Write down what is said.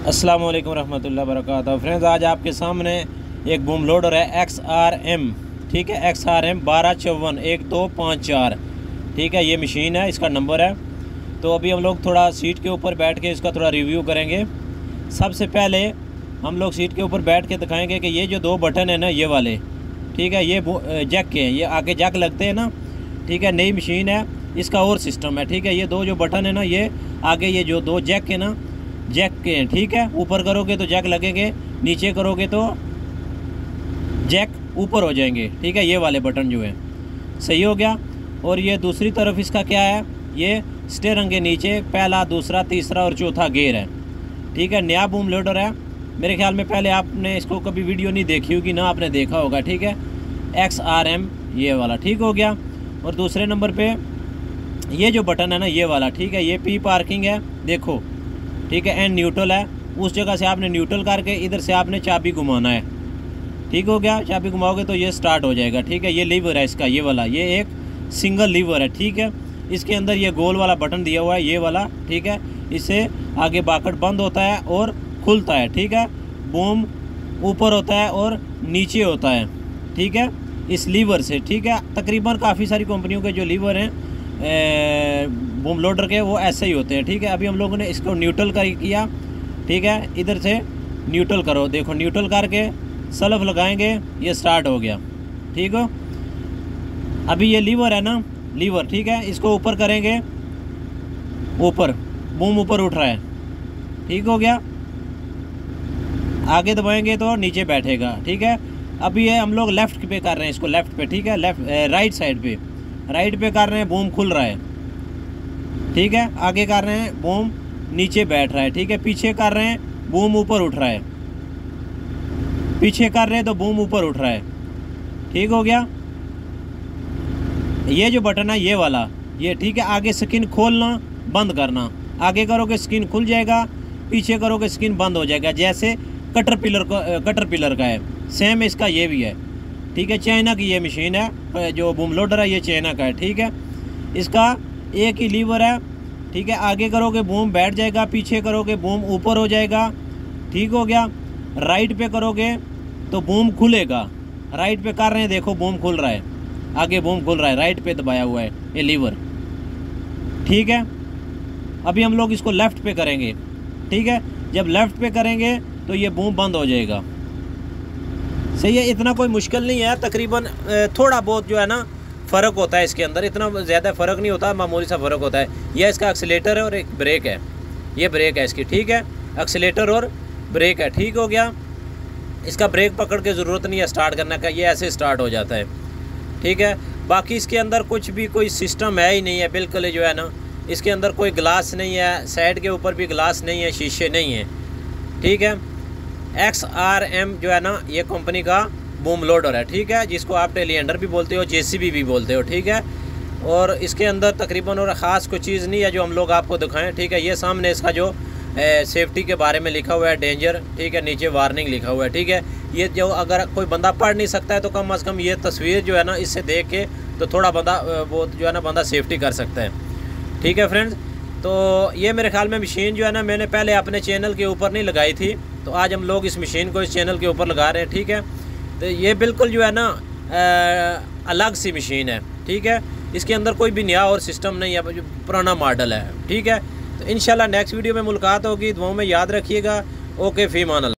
अस्सलाम वालेकुम रहमतुल्लाहि व बरकातहू। फ्रेंड्स, आज आपके सामने एक बूम लोडर है XRM, ठीक है, XRM 12541254, ठीक है, ये मशीन है, इसका नंबर है। तो अभी हम लोग थोड़ा सीट के ऊपर बैठ के इसका थोड़ा रिव्यू करेंगे। सबसे पहले हम लोग सीट के ऊपर बैठ के दिखाएंगे कि ये जो दो बटन है ना, ये वाले, ठीक है, ये जैक के हैं, ये आगे जैक लगते हैं ना, ठीक है। नई मशीन है, इसका और सिस्टम है, ठीक है। ये दो जो बटन है ना, ये आगे ये जो दो जैक के ना, जैक के हैं, ठीक है। ऊपर करोगे तो जैक लगेंगे, नीचे करोगे तो जैक ऊपर हो जाएंगे, ठीक है। ये वाले बटन जो है सही हो गया। और ये दूसरी तरफ इसका क्या है, ये स्टीयरिंग के नीचे पहला, दूसरा, तीसरा और चौथा गियर है, ठीक है। नया बूम लोडर है, मेरे ख्याल में पहले आपने इसको कभी वीडियो नहीं देखी होगी ना, आपने देखा होगा, ठीक है। XRM ये वाला, ठीक हो गया। और दूसरे नंबर पे ये जो बटन है ना, ये वाला, ठीक है, ये P पार्किंग है, देखो, ठीक है। एंड न्यूट्रल है, उस जगह से आपने न्यूट्रल करके इधर से आपने चाबी घुमाना है, ठीक हो गया। चाबी घुमाओगे तो ये स्टार्ट हो जाएगा, ठीक है। ये लीवर है इसका, ये वाला, ये एक सिंगल लीवर है, ठीक है। इसके अंदर ये गोल वाला बटन दिया हुआ है, ये वाला, ठीक है। इससे आगे बाकट बंद होता है और खुलता है, ठीक है। बूम ऊपर होता है और नीचे होता है, ठीक है, इस लीवर से, ठीक है। तकरीबन काफ़ी सारी कंपनियों के जो लीवर हैं बूम लोडर के, वो ऐसे ही होते हैं, ठीक है। अभी हम लोगों ने इसको न्यूट्रल किया, ठीक है। इधर से न्यूट्रल करो, देखो, न्यूट्रल करके सल्फ लगाएंगे, ये स्टार्ट हो गया, ठीक हो। अभी ये लीवर है ना, लीवर, ठीक है, इसको ऊपर करेंगे, ऊपर बूम ऊपर उठ रहा है, ठीक हो गया। आगे दबाएंगे तो नीचे बैठेगा, ठीक है। अभी ये हम लोग लेफ़्ट पे कर रहे हैं इसको, लेफ़्ट पे, ठीक है, राइट साइड पे, राइट पे कर रहे हैं, बूम खुल रहा है, ठीक है। आगे कर रहे हैं, बूम नीचे बैठ रहा है, ठीक है। पीछे कर रहे हैं, बूम ऊपर उठ रहा है, पीछे कर रहे हैं तो बूम ऊपर उठ रहा है, ठीक हो गया। ये जो बटन है, ये वाला, ये, ठीक है। आगे स्किन खोलना, बंद करना, आगे करोगे स्किन खुल जाएगा, पीछे करोगे स्किन बंद हो जाएगा, जैसे कटर पिलर का है, सेम इसका ये भी है, ठीक है। चाइना की ये मशीन है, जो बूम लोडर है, ये चाइना का है, ठीक है। इसका एक ही लीवर है, ठीक है। आगे करोगे बूम बैठ जाएगा, पीछे करोगे बूम ऊपर हो जाएगा, ठीक हो गया। राइट पे करोगे तो बूम खुलेगा, राइट पे कर रहे हैं, देखो बूम खुल रहा है, आगे बूम खुल रहा है, राइट पे दबाया हुआ है ये लीवर, ठीक है। अभी हम लोग इसको लेफ़्ट पे करेंगे, ठीक है। जब लेफ़्ट पे करेंगे तो ये बूम बंद हो जाएगा, सही है। इतना कोई मुश्किल नहीं है, तकरीबन थोड़ा बहुत जो है ना फ़र्क होता है इसके अंदर, इतना ज़्यादा फ़र्क नहीं होता, मामूली सा फ़र्क होता है। यह इसका एक्सीलेटर है और एक ब्रेक है, ये ब्रेक है इसकी, ठीक है। एक्सीलेटर और ब्रेक है, ठीक हो गया। इसका ब्रेक पकड़ के ज़रूरत नहीं है स्टार्ट करने का, ये ऐसे स्टार्ट हो जाता है, ठीक है। बाकी इसके अंदर कुछ भी कोई सिस्टम है ही नहीं है, बिल्कुल जो है ना, इसके अंदर कोई ग्लास नहीं है, साइड के ऊपर भी ग्लास नहीं है, शीशे नहीं है, ठीक है। XRM जो है ना, ये कंपनी का बूम लोडर है, ठीक है, जिसको आप टेलीहैंडलर भी बोलते हो, JCB भी बोलते हो, ठीक है। और इसके अंदर तकरीबन और ख़ास कोई चीज़ नहीं है जो हम लोग आपको दिखाएं, ठीक है। ये सामने इसका जो सेफ्टी के बारे में लिखा हुआ है, डेंजर, ठीक है, नीचे वार्निंग लिखा हुआ है, ठीक है। ये जो अगर कोई बंदा पढ़ नहीं सकता है तो कम से कम ये तस्वीर जो है ना, इससे देख के तो थोड़ा बंदा वो जो है ना, बंदा सेफ्टी कर सकता है, ठीक है फ्रेंड्स। तो ये मेरे ख्याल में मशीन जो है ना, मैंने पहले अपने चैनल के ऊपर नहीं लगाई थी, तो आज हम लोग इस मशीन को इस चैनल के ऊपर लगा रहे हैं, ठीक है। तो ये बिल्कुल जो है ना अलग सी मशीन है, ठीक है। इसके अंदर कोई भी नया और सिस्टम नहीं है, पुराना मॉडल है, ठीक है। तो इंशाल्लाह नेक्स्ट वीडियो में मुलाकात होगी, दुआओं में याद रखिएगा। ओके, फ़ी मान अल्लाह।